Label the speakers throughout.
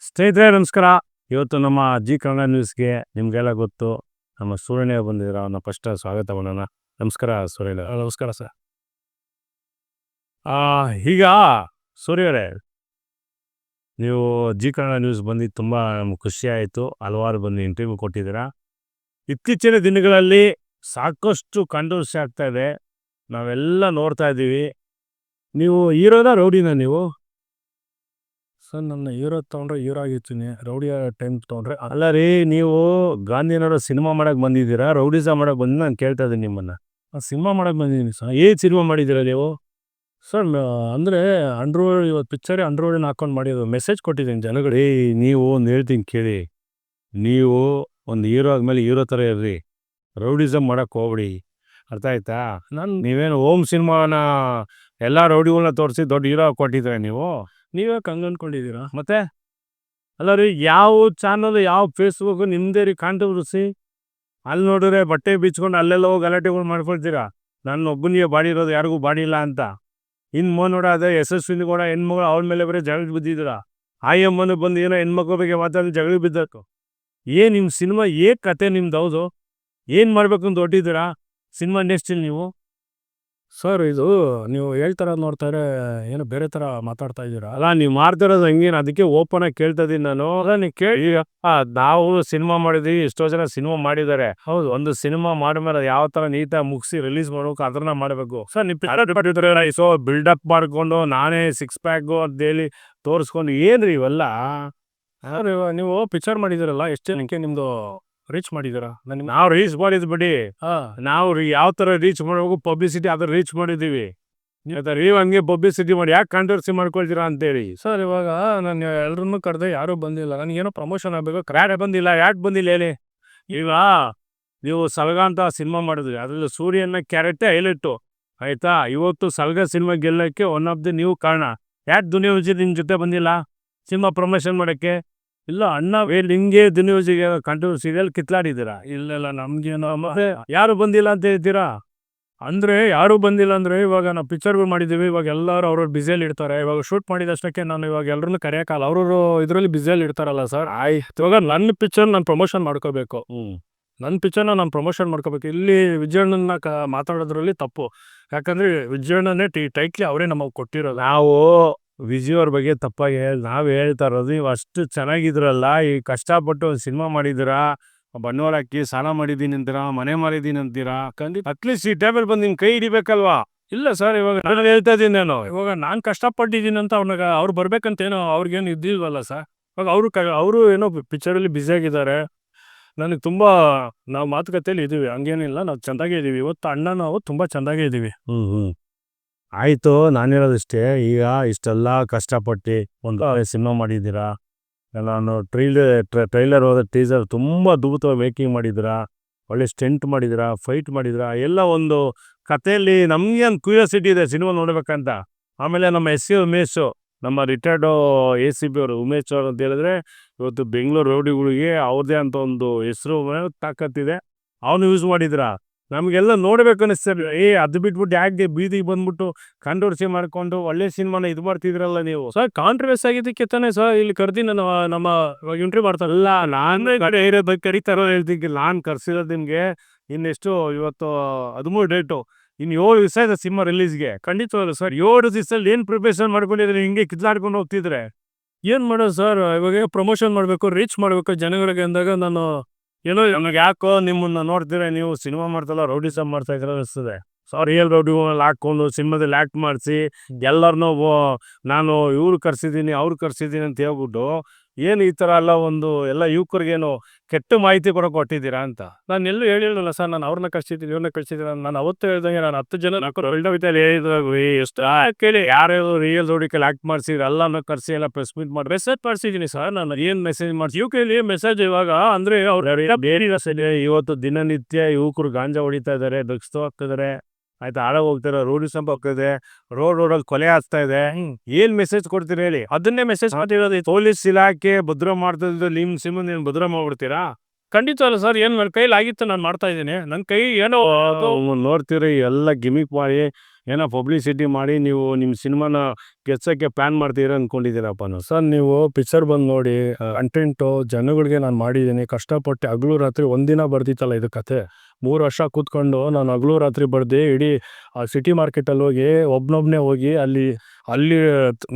Speaker 1: ಸ್ನೇಹಿತರೆ ನಮಸ್ಕಾರ. ಇವತ್ತು ನಮ್ಮ ಕನ್ನಡ ನ್ಯೂಸ್ಗೆ ನಿಮಗೆಲ್ಲ ಗೊತ್ತು, ನಮ್ಮ ಸೂರ್ಯನೇ ಬಂದಿರೋ ಅವ್ರನ್ನ ಫಸ್ಟ್ ಸ್ವಾಗತ ಮಾಡೋಣ. ನಮಸ್ಕಾರ ಸೂರ್ಯ.
Speaker 2: ನಮಸ್ಕಾರ ಸರ್.
Speaker 1: ಈಗ ಸೂರ್ಯವರೇ, ನೀವು ಕನ್ನಡ ನ್ಯೂಸ್ ಬಂದು ತುಂಬ ನಮ್ಗೆ ಖುಷಿ ಆಯಿತು. ಹಲವಾರು ಬಂದು ಇಂಟರ್ವ್ಯೂ ಕೊಟ್ಟಿದ್ದೀರಾ. ಇತ್ತೀಚಿನ ದಿನಗಳಲ್ಲಿ ಸಾಕಷ್ಟು ಕಾಂಟ್ರವರ್ಸಿ ಆಗ್ತಾ ಇದೆ, ನಾವೆಲ್ಲ ನೋಡ್ತಾ ಇದ್ದೀವಿ. ನೀವು ಹೀರೋನ ರೌಡಿನ? ನೀವು
Speaker 2: ಸರ್ ನನ್ನ ಹೀರೋ ತೊಗೊಂಡ್ರೆ ಹೀರೋ ಆಗಿರ್ತೀನಿ, ರೌಡಿ ಟೈಮ್ ತೊಗೊಂಡ್ರೆ
Speaker 1: ಅಲ್ಲ ರೀ, ನೀವು ಗಾಂಧಿನವರು ಸಿನಿಮಾ ಮಾಡಕ್ಕೆ ಬಂದಿದ್ದೀರಾ, ರೌಡಿಸಮ್ ಮಾಡಕ್ಕೆ ಬಂದು ನಾನು ಕೇಳ್ತಾ ಇದ್ದೀನಿ ನಿಮ್ಮನ್ನು.
Speaker 2: ಸಿನಿಮಾ ಮಾಡಕ್ಕೆ ಬಂದಿದ್ದೀನಿ ಸರ್.
Speaker 1: ಏನು ಸಿನಿಮಾ ಮಾಡಿದ್ದೀರಾ ನೀವು?
Speaker 2: ಸರ್ ಅಂದರೆ ಅಂಡರ್ವರ್ಲ್ಡ್, ಇವತ್ತು ಪಿಕ್ಚರೇ ಅಂಡರ್ವರ್ಲ್ಡ್ನ ಹಾಕೊಂಡು ಮಾಡಿದ್ದು ಮೆಸೇಜ್ ಕೊಟ್ಟಿದ್ದೀನಿ ಜನಗಳಿಗೆ.
Speaker 1: ನೀವು ಒಂದು ಹೇಳ್ತೀನಿ ಕೇಳಿ, ನೀವು ಒಂದು ಹೀರೋ ಆದಮೇಲೆ ಹೀರೋ ಥರ ಇರ್ರಿ, ರೌಡಿಸಮ್ ಮಾಡಕ್ಕೆ ಹೋಗ್ಬಿಡಿ. ಅರ್ಥ ಆಯ್ತಾ? ನೀವೇನು ಹೋಮ್ ಸಿನಿಮಾನ ಎಲ್ಲ ರೌಡಿಗಳನ್ನ ತೋರಿಸಿ ದೊಡ್ಡ ಹೀರೋ ಕೊಟ್ಟಿದ್ರೆ
Speaker 2: ನೀವೇ ಹಂಗೆ ಅಂದ್ಕೊಂಡಿದ್ದೀರಾ?
Speaker 1: ಮತ್ತೆ ಅಲ್ಲ ರೀ, ಯಾವ ಚಾನಲ್ ಯಾವ ಫೇಸ್ಬುಕ್ ನಿಮ್ಮದೇ ರೀ ಕಾಂಟ್ರವರ್ಸಿ. ಅಲ್ಲಿ ನೋಡಿದ್ರೆ ಬಟ್ಟೆ ಬಿಚ್ಕೊಂಡು ಅಲ್ಲೆಲ್ಲ ಹೋಗಿ ಗಲಾಟೆಗಳು ಮಾಡ್ಕೊಳ್ತೀರಾ, ನನ್ನ ಒಬ್ಬನಿಗೆ ಬಾಡಿ ಇರೋದು ಯಾರಿಗೂ ಬಾಡಿ ಇಲ್ಲ ಅಂತ. ಇನ್ನು ನೋಡ ಅದೇ ಯಶಸ್ವಿನಿ ಕೂಡ ಹೆಣ್ಮಗಳು, ಅವಳ ಮೇಲೆ ಬರೀ ಜಗಳ ಬಿದ್ದಿದ್ದೀರ. ಆಯಮ್ಮನ ಬಂದು ಏನೋ ಹೆಣ್ಮಕ್ಳ ಬಗ್ಗೆ ಮಾತಾಡಿ ಜಗಳ ಬಿದ್ದಕ್ಕೆ. ಏನು ನಿಮ್ಮ ಸಿನಿಮಾ ಏಕ್ ಕತೆ ನಿಮ್ದು? ಹೌದು, ಏನು ಮಾಡ್ಬೇಕು ಅಂತ ಹೊಟ್ಟಿದ್ದೀರಾ ಸಿನಿಮಾ ಇಂಡಸ್ಟ್ರಿಲಿ ನೀವು?
Speaker 2: ಸರ್ ಇದು ನೀವು ಹೇಳ್ತಾರದು ನೋಡ್ತಾರೆ, ಏನೋ ಬೇರೆ ಥರ ಮಾತಾಡ್ತಾ ಇದ್ದೀರಾ.
Speaker 1: ಅಲ್ಲ, ನೀವು ಮಾಡ್ತಿರೋದು ಹಂಗೇನು, ಅದಕ್ಕೆ ಓಪನ್ ಆಗಿ ಕೇಳ್ತಾ ಇದ್ದೀನಿ ನಾನು. ಅಲ್ಲ ನೀವು ಕೇಳಿ, ನಾವು ಸಿನಿಮಾ ಮಾಡಿದ್ವಿ, ಎಷ್ಟೋ ಜನ ಸಿನಿಮಾ ಮಾಡಿದ್ದಾರೆ. ಹೌದು, ಒಂದು ಸಿನಿಮಾ ಮಾಡಿದ್ಮೇಲೆ ಯಾವ ಥರ ನೀಟಾಗಿ ಮುಗಿಸಿ ರಿಲೀಸ್ ಮಾಡ್ಬೇಕು ಅದನ್ನ ಮಾಡಬೇಕು. ಸರ್ ನೀವು ಸೊ ಬಿಲ್ಡಪ್ ಮಾಡ್ಕೊಂಡು ನಾನೇ ಸಿಕ್ಸ್ ಪ್ಯಾಕು ಅಂತೇಳಿ ತೋರಿಸ್ಕೊಂಡು ಏನ್ರಿ ಇವೆಲ್ಲ?
Speaker 2: ಸರ್ ನೀವು ಪಿಕ್ಚರ್ ಮಾಡಿದ್ದೀರಲ್ಲ, ಎಷ್ಟು ಜನಕ್ಕೆ ನಿಮ್ಮದು ರೀಚ್ ಮಾಡಿದ್ದೀರಾ?
Speaker 1: ನಾವು ರೀಚ್ ಮಾಡಿದ್ ಬಿಡಿ,
Speaker 2: ಹಾಂ,
Speaker 1: ನಾವು ಯಾವ ಥರ ರೀಚ್ ಮಾಡಬೇಕು ಪಬ್ಲಿಸಿಟಿ ಅದನ್ನ ರೀಚ್ ಮಾಡಿದ್ದೀವಿ. ನೀವು ಹಂಗೆ ಪಬ್ಲಿಸಿಟಿ ಮಾಡಿ ಯಾಕೆ ಕಾಂಟ್ರವರ್ಸಿ ಮಾಡ್ಕೊಳ್ತೀರಾ ಅಂತೇಳಿ.
Speaker 2: ಸರ್ ಇವಾಗ ನಾನು ಎಲ್ಲರನ್ನೂ ಕರೆದೆ, ಯಾರೂ ಬಂದಿಲ್ಲ. ನನಗೇನೋ ಪ್ರಮೋಷನ್ ಆಗಬೇಕು.
Speaker 1: ಯಾರೇ ಬಂದಿಲ್ಲ, ಯಾಕೆ ಬಂದಿಲ್ಲ ಹೇಳಿ? ಈಗ ನೀವು ಸಲ್ಗ ಅಂತ ಸಿನಿಮಾ ಮಾಡಿದ್ರಿ, ಅದರಲ್ಲಿ ಸೂರ್ಯನ ಕ್ಯಾರೆಕ್ಟೇ ಹೈಲೈಟು, ಆಯಿತಾ? ಇವತ್ತು ಸಲ್ಗ ಸಿನಿಮಾ ಗೆಲ್ಲಕ್ಕೆ ಒನ್ ಆಫ್ ದಿ ನೀವು ಕಾರಣ. ಯಾಕೆ ದುನಿಯಾ ವಿಜಯ್ ನಿಮ್ಮ ಜೊತೆ ಬಂದಿಲ್ಲ ಸಿನಿಮಾ ಪ್ರಮೋಷನ್ ಮಾಡೋಕ್ಕೆ? ಇಲ್ಲ ಅಣ್ಣ ನಿಮಗೆ ದುನಿಯಾ ವಿಜಯ್ಗೆ ಕಾಂಟ್ರವರ್ಸಿ ಇದೆಲ್ಲ ಕಿತ್ಲಾಡಿದ್ದೀರಾ?
Speaker 2: ಇಲ್ಲ ನಮ್ಗೇನೋ
Speaker 1: ಯಾರು ಬಂದಿಲ್ಲ ಅಂತ ಹೇಳ್ತೀರಾ?
Speaker 2: ಅಂದರೆ ಯಾರೂ ಬಂದಿಲ್ಲ ಅಂದರೆ, ಇವಾಗ ನಾವು ಪಿಕ್ಚರ್ಗಳು ಮಾಡಿದ್ದೀವಿ, ಇವಾಗ ಎಲ್ಲರೂ ಅವ್ರವ್ರು ಬ್ಯುಸಿಯಲ್ಲಿ ಇರ್ತಾರೆ. ಇವಾಗ ಶೂಟ್ ಮಾಡಿದಷ್ಟಕ್ಕೆ ನಾನು ಇವಾಗ ಎಲ್ಲರನ್ನೂ ಕರೆಯೋಕ್ಕಲ್ಲ, ಅವ್ರವರು ಇದರಲ್ಲಿ ಬ್ಯುಸಿಯಲ್ಲಿ ಇರ್ತಾರಲ್ಲ ಸರ್. ಇವಾಗ ನನ್ನ ಪಿಕ್ಚರ್ ನಾನು ಪ್ರಮೋಷನ್ ಮಾಡ್ಕೋಬೇಕು. ನನ್ನ ಪಿಕ್ಚರ್ನ ನಾನು ಪ್ರಮೋಷನ್ ಮಾಡ್ಕೋಬೇಕು. ಇಲ್ಲಿ ವಿಜಯಣ್ಣನ ಮಾತಾಡೋದ್ರಲ್ಲಿ ತಪ್ಪು. ಯಾಕಂದರೆ ವಿಜಯಣ್ಣನೇ ಟೈಟ್ಲಿ ಅವರೇ ನಮಗೆ ಕೊಟ್ಟಿರೋದು.
Speaker 1: ನಾವು ವಿಜಯ್ ಅವ್ರ ಬಗ್ಗೆ ತಪ್ಪಾಗಿ ನಾವು ಹೇಳ್ತಾ ಇರೋದು, ನೀವು ಅಷ್ಟು ಚೆನ್ನಾಗಿದ್ರಲ್ಲ, ಈ ಕಷ್ಟಪಟ್ಟು ಒಂದು ಸಿನಿಮಾ ಮಾಡಿದ್ದೀರಾ, ಬಂಡವಾಳ ಹಾಕಿ ಸಾಲ ಮಾಡಿದ್ದೀನಿ ಅಂತೀರಾ, ಮನೆ ಮಾರಿದ್ದೀನಿ ಅಂತೀರಾ. ಅಟ್ಲೀಸ್ಟ್ ಈ ಟೈಮಲ್ಲಿ ಬಂದು ನಿಮ್ಮ ಕೈ ಹಿಡಿಬೇಕಲ್ವಾ?
Speaker 2: ಇಲ್ಲ ಸರ್, ಇವಾಗ
Speaker 1: ನಾನು ಹೇಳ್ತಾ ಇದ್ದೀನಿ,
Speaker 2: ಇವಾಗ ನಾನು ಕಷ್ಟಪಟ್ಟಿದ್ದೀನಿ ಅಂತ ಅವ್ರು ಬರ್ಬೇಕಂತೇನೋ ಅವ್ರಿಗೇನು ಇದ್ದಿಲ್ವಲ್ಲ ಸರ್. ಇವಾಗ ಅವರು ಏನೋ ಪಿಕ್ಚರಲ್ಲಿ ಬ್ಯುಸಿಯಾಗಿದ್ದಾರೆ. ನನಗೆ ತುಂಬ ನಾವು ಮಾತುಕತೆಯಲ್ಲಿ ಇದ್ದೀವಿ, ಹಂಗೇನಿಲ್ಲ, ನಾವು ಚೆಂದಾಗೇ ಇದ್ದೀವಿ. ಇವತ್ತು ಅಣ್ಣ ನಾವು ತುಂಬ ಚೆಂದಾಗೇ ಇದ್ದೀವಿ.
Speaker 1: ಆಯಿತು, ನಾನು ಹೇಳೋದಿಷ್ಟೇ. ಈಗ ಇಷ್ಟೆಲ್ಲ ಕಷ್ಟಪಟ್ಟು ಒಂದು ಸಿನಿಮಾ ಮಾಡಿದ್ದೀರಾ, ನಾನು ಟ್ರೈಲರ್ ಹೋದ ಟೀಸರ್ ತುಂಬ ಅದ್ಭುತವಾಗಿ ಮೇಕಿಂಗ್ ಮಾಡಿದ್ದೀರಾ, ಒಳ್ಳೆ ಸ್ಟೆಂಟ್ ಮಾಡಿದ್ದೀರಾ, ಫೈಟ್ ಮಾಡಿದ್ದೀರಾ, ಎಲ್ಲ ಒಂದು ಕಥೆಯಲ್ಲಿ ನಮಗೆ ಒಂದು ಕ್ಯೂರಿಯಾಸಿಟಿ ಇದೆ ಸಿನಿಮಾ ನೋಡ್ಬೇಕಂತ. ಆಮೇಲೆ ನಮ್ಮ ಉಮೇಶ್, ನಮ್ಮ ರಿಟೈರ್ಡು ACP ಅವರು ಉಮೇಶ್ ಅವರು ಅಂತ ಹೇಳಿದ್ರೆ, ಇವತ್ತು ಬೆಂಗಳೂರು ರೌಡಿಗಳಿಗೆ ಅವ್ರದ್ದೇ ಅಂತ ಒಂದು ಹೆಸರು ತಾಕತ್ತಿದೆ, ಅವನು ಯೂಸ್ ಮಾಡಿದ್ದೀರಾ. ನಮಗೆಲ್ಲ ನೋಡ್ಬೇಕು ಅನ್ನಿಸ್ತಾರೆ. ಅದು ಬಿಟ್ಬಿಟ್ಟು ಯಾಕೆ ಬೀದಿಗೆ ಬಂದ್ಬಿಟ್ಟು ಕಾಂಟ್ರವರ್ಸಿ ಮಾಡ್ಕೊಂಡು ಒಳ್ಳೆ ಸಿನಿಮಾನ ಇದು ಮಾಡ್ತಿದ್ರಲ್ಲ ನೀವು?
Speaker 2: ಸರ್ ಕಾಂಟ್ರವರ್ಸಿ ಆಗಿದ್ದಕ್ಕೆ ತಾನೇ ಸರ್ ಇಲ್ಲಿ ಕರೆದಿ ನಮ್ಮ ಇಂಟರ್ವ್ಯೂ ಮಾಡ್ತಾರಲ್ಲ.
Speaker 1: ನಾನು ಕರೀತಾರೋ ಹೇಳ್ತೀನಿ, ನಾನು ಕರ್ಸಿರೋದು ನಿಮಗೆ ಇನ್ನೆಷ್ಟು, ಇವತ್ತು 13 ಡೇಟು, ಇನ್ನು 7 ದಿವಸ ಇದೆ ಸಿನಿಮಾ ರಿಲೀಸ್ಗೆ.
Speaker 2: ಖಂಡಿತವಾಗ್ಲು ಸರ್.
Speaker 1: 7 ದಿವಸದಲ್ಲಿ ಏನು ಪ್ರಿಪ್ರೇಷನ್ ಮಾಡ್ಕೊಂಡಿದ್ರೆ ಹಿಂಗೆ ಕಿತ್ಲಾಡ್ಕೊಂಡು ಹೋಗ್ತಿದ್ರೆ
Speaker 2: ಏನು ಮಾಡೋದು ಸರ್? ಇವಾಗ ಪ್ರಮೋಷನ್ ಮಾಡಬೇಕು, ರೀಚ್ ಮಾಡಬೇಕು ಜನಗಳಿಗೆ ಅಂದಾಗ ನಾನು
Speaker 1: ಏನೋ ನನಗೆ ಯಾಕೋ ನಿಮ್ಮನ್ನ ನೋಡ್ತೀರಾ, ನೀವು ಸಿನಿಮಾ ಮಾಡ್ತಲ್ಲ ರೌಡಿಸಮ್ ಮಾಡ್ತಾ ಇದ್ರೆ ಅನಿಸ್ತದೆ. ರಿಯಲ್ ರೌಡಿಗಳನ್ನ ಹಾಕ್ಕೊಂಡು ಸಿನಿಮಾದಲ್ಲಿ ಆ್ಯಕ್ಟ್ ಮಾಡಿಸಿ ಎಲ್ಲರನ್ನೂ ನಾನು ಇವ್ರು ಕರ್ಸಿದ್ದೀನಿ ಅವ್ರು ಕರ್ಸಿದ್ದೀನಿ ಅಂತ ಹೇಳ್ಬಿಟ್ಟು ಏನು ಈ ಥರ ಎಲ್ಲ ಎಲ್ಲ ಯುವಕರಿಗೇನು ಕೆಟ್ಟ ಮಾಹಿತಿ ಕೊಟ್ಟಿದ್ದೀರಾ ಅಂತ.
Speaker 2: ನಾನು ಎಲ್ಲೂ ಹೇಳಿರಲಿಲ್ಲ ಸರ್, ನಾನು ಅವ್ರನ್ನ ಕಳಿಸಿದ್ದೀನಿ ಇವ್ರನ್ನ ಕಳಿಸಿದ್ದೀನಿ. ನಾನು ಅವತ್ತು ಹೇಳ್ದಂಗೆ ನಾನು 10 ಜನ
Speaker 1: ಎಷ್ಟು ಕೇಳಿ ಯಾರ್ಯಾರು ರಿಯಲ್ ರೌಡಿಕಲ್ಲಿ ಆ್ಯಕ್ಟ್ ಮಾಡಿಸಿದ್ರು ಎಲ್ಲನೂ ಕರೆಸಿ ಎಲ್ಲ ಪ್ರೆಸ್ ಮೀಟ್ ಮಾಡಿ
Speaker 2: ಮೆಸೇಜ್ ಮಾಡಿಸಿದ್ದೀನಿ ಸರ್. ನಾನು
Speaker 1: ಏನು ಮೆಸೇಜ್ ಮಾಡಿಸಿ
Speaker 2: UK ಮೆಸೇಜ್ ಇವಾಗ ಅಂದರೆ ಅವ್ರು
Speaker 1: ಬೇರೆ ಇವತ್ತು ದಿನನಿತ್ಯ ಯುವಕರು ಗಾಂಜಾ ಹೊಡಿತಾ ಇದ್ದಾರೆ, ಡ್ರಗ್ಸ್ ಹೋಗ್ತಿದ್ದಾರೆ, ಆಯ್ತಾ, ಹಾಳಾಗಿ ಹೋಗ್ತಾರೆ, ರೋಡಿಸಮ್ ಹೋಗ್ತಿದೆ, ರೋಡಲ್ಲಿ ಕೊಲೆ ಆಗ್ತಾ ಇದೆ. ಏನು ಮೆಸೇಜ್ ಕೊಡ್ತೀರಿ ಹೇಳಿ?
Speaker 2: ಅದನ್ನೇ ಮೆಸೇಜ್ ಮಾಡಿರೋದು.
Speaker 1: ಪೊಲೀಸ್ ಇಲಾಖೆ ಭದ್ರ ಮಾಡ್ತಾ ಇದ್ದು ನಿಮ್ಮ ಸಿನಿಮಾ ನೀವು ಭದ್ರ ಮಾಡ್ಬಿಡ್ತೀರಾ?
Speaker 2: ಖಂಡಿತ ಅಲ್ಲ ಸರ್, ಏನು ನನ್ನ ಕೈಲಿ ಆಗಿತ್ತು ನಾನು ಮಾಡ್ತಾ ಇದ್ದೀನಿ. ನನ್ನ ಕೈ ಏನೋ
Speaker 1: ನೋಡ್ತೀರಿ ಎಲ್ಲ ಗಿಮಿಕ್ ಮಾಡಿ ಏನೋ ಪಬ್ಲಿಸಿಟಿ ಮಾಡಿ ನೀವು ನಿಮ್ಮ ಸಿನಿಮಾನ ಗೆಲ್ಸೋಕ್ಕೆ ಪ್ಲ್ಯಾನ್ ಮಾಡ್ತೀರಾ ಅಂದ್ಕೊಂಡಿದ್ದೀರಪ್ಪ ನಾವು.
Speaker 2: ಸರ್ ನೀವು ಪಿಕ್ಚರ್ ಬಂದು ನೋಡಿ, ಕಂಟೆಂಟು ಜನಗಳಿಗೆ ನಾನು ಮಾಡಿದ್ದೀನಿ, ಕಷ್ಟಪಟ್ಟು ಹಗಲು ರಾತ್ರಿ ಒಂದಿನ ಬರ್ದಿತ್ತಲ್ಲ ಇದು ಕತೆ. 3 ವರ್ಷ ಕೂತ್ಕೊಂಡು ನಾನು ಹಗಲು ರಾತ್ರಿ ಬರ್ದು ಇಡೀ ಸಿಟಿ ಮಾರ್ಕೆಟಲ್ಲಿ ಹೋಗಿ ಒಬ್ಬನೊಬ್ಬನೇ ಹೋಗಿ ಅಲ್ಲಿ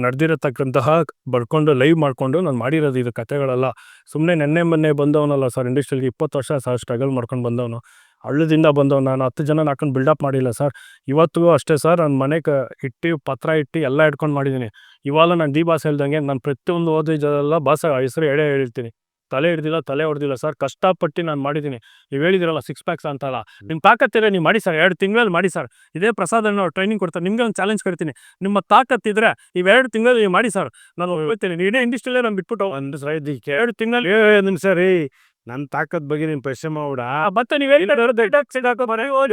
Speaker 2: ನಡೆದಿರತಕ್ಕಂತಹ ಬರ್ಕೊಂಡು ಲೈವ್ ಮಾಡಿಕೊಂಡು ನಾನು ಮಾಡಿರೋದು ಇದು ಕತೆಗಳೆಲ್ಲ. ಸುಮ್ಮನೆ ನೆನ್ನೆ ಮೊನ್ನೆ ಬಂದವನಲ್ಲ ಸರ್, ಇಂಡಸ್ಟ್ರಿಯಲ್ಲಿ 20 ವರ್ಷ ಸರ್ ಸ್ಟ್ರಗಲ್ ಮಾಡ್ಕೊಂಡು ಬಂದವನು, ಹಳ್ಳದಿಂದ ಬಂದವನು. ನಾನು 10 ಜನ ಹಾಕೊಂಡು ಬಿಲ್ಡಪ್ ಮಾಡಿಲ್ಲ ಸರ್. ಇವತ್ತಿಗೂ ಅಷ್ಟೇ ಸರ್, ನನ್ನ ಮನೆಗೆ ಪತ್ರ ಇಟ್ಟು ಎಲ್ಲ ಇಟ್ಕೊಂಡು ಮಾಡಿದ್ದೀನಿ. ಇವಾಗ ನಾನು ಡಿ ಬಾಸ್ ಹೇಳ್ದಂಗೆ ನಾನು ಪ್ರತಿಯೊಂದು ಓದಿದ್ದೆಲ್ಲ ಬಾಸ ಹೆಸರು ಹೇಳ್ತೀನಿ. ತಲೆ ಹೊಡೆದಿಲ್ಲ ಸರ್, ಕಷ್ಟಪಟ್ಟು ನಾನು ಮಾಡಿದ್ದೀನಿ. ನೀವು ಹೇಳಿದಿರಲ್ಲ 6 ಪ್ಯಾಕ್ಸ್ ಅಂತಲ್ಲ, ನಿಮ್ಮ ತಾಕತ್ತಿದ್ರೆ ನೀವು ಮಾಡಿ ಸರ್, 2 ತಿಂಗಳಲ್ಲಿ ಮಾಡಿ ಸರ್. ಇದೇ ಪ್ರಸಾದ್ ಟ್ರೈನಿಂಗ್ ಕೊಡ್ತಾರೆ, ನಿಮಗೆ ಒಂದು ಚಾಲೆಂಜ್ ಕೊಡ್ತೀನಿ. ನಿಮ್ಮ ತಾಕತ್ತಿದ್ರೆ ಇವು 2 ತಿಂಗಳಲ್ಲಿ ನೀವು ಮಾಡಿ ಸರ್. ನಾನು ಹೇಳ್ತೀನಿ, ನೀನೇ ಇಂಡಸ್ಟ್ರಿಯಲ್ಲೇ ನಾನು ಬಿಟ್ಬಿಟ್ಟು ಒಂದು 2 ತಿಂಗಳಲ್ಲಿ
Speaker 1: ನಿಮಿಷ ರೀ, ನನ್ನ ತಾಕತ್ ಬಗ್ಗೆ ನೀನು ಪ್ರಶ್ನೆ ಮಾಡ್ಬಿಡ.
Speaker 2: ಮತ್ತೆ ನೀವು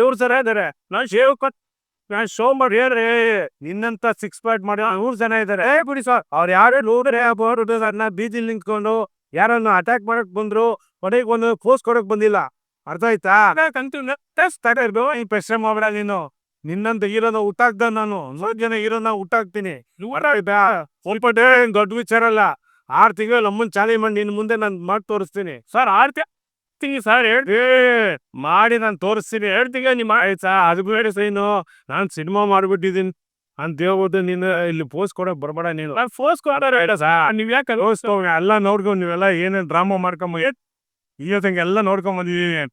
Speaker 2: ಇವ್ರು ಸರ್ ಇದ್ದಾರೆ, ನಾನು ಶೋ ಮಾಡಿ
Speaker 1: ನಿನ್ನಂತ 6 ಪ್ಯಾಕ್ ಮಾಡಿ 100 ಜನ ಇದ್ದಾರೆ ಬಿಡಿ ಸರ್. ಅವ್ರು ಯಾರು ಬೀದಿಲಿ ನಿಂತ್ಕೊಂಡು ಯಾರನ್ನು ಅಟ್ಯಾಕ್ ಮಾಡಕ್ ಬಂದ್ರು, ಕೊನೆಗೆ ಒಂದು ಪೋಸ್ಟ್ ಕೊಡಕ್ ಬಂದಿಲ್ಲ. ಅರ್ಥ ಆಯ್ತಾ? ಈ ಪ್ರಶ್ನೆ ಮಾಡ್ಬೇಡ ನೀನು. ನಿನ್ನಂತ ಹೀರೋನ ಹುಟ್ಟಾಕ್ದ ನಾನು 100 ಜನ ಹೀರೋನ ಹುಟ್ಟಾಕ್ತೀನಿ. ಸ್ವಲ್ಪ ದೊಡ್ಡ ವಿಚಾರ ಅಲ್ಲ. 6 ತಿಂಗಳು ನಮ್ಮನ್ ಚಾಲೆಂಜ್ ಮಾಡಿ ನಿನ್ ಮುಂದೆ ನಾನು ಮಾಡಿ ತೋರಿಸ್ತೀನಿ
Speaker 2: ಸರ್. 6 ತಿಂಗಳು ಸರ್
Speaker 1: ಮಾಡಿ ನಾನು ತೋರಿಸ್ತೀನಿ.
Speaker 2: 2 ತಿಂಗಳು ನಿಮ್ಮ
Speaker 1: ಆಯ್ತಾ? ಅದು ಬೇಡ ಸೈನು, ನಾನು ಸಿನಿಮಾ ಮಾಡ್ಬಿಟ್ಟಿದ್ದೀನಿ ಅಂತ ಹೇಳ್ಬೋದು. ನೀನು ಇಲ್ಲಿ ಪೋಸ್ಟ್ ಕೊಡಕ್ ಬರ್ಬೇಡ ನೀನು.
Speaker 2: ಫೋರ್ಸ್ ಕೊಡೋರು ನೀವ್ ಯಾಕೆ
Speaker 1: ಎಲ್ಲ ನೋಡ್ಕೊಂಡು ನೀವೆಲ್ಲ ಏನೇನ್ ಡ್ರಾಮಾ ಮಾಡ್ಕೊಂಬ ಇವತ್ತಂಗೆ ಎಲ್ಲ ನೋಡ್ಕೊಂಬಂದಿದೀನಿ.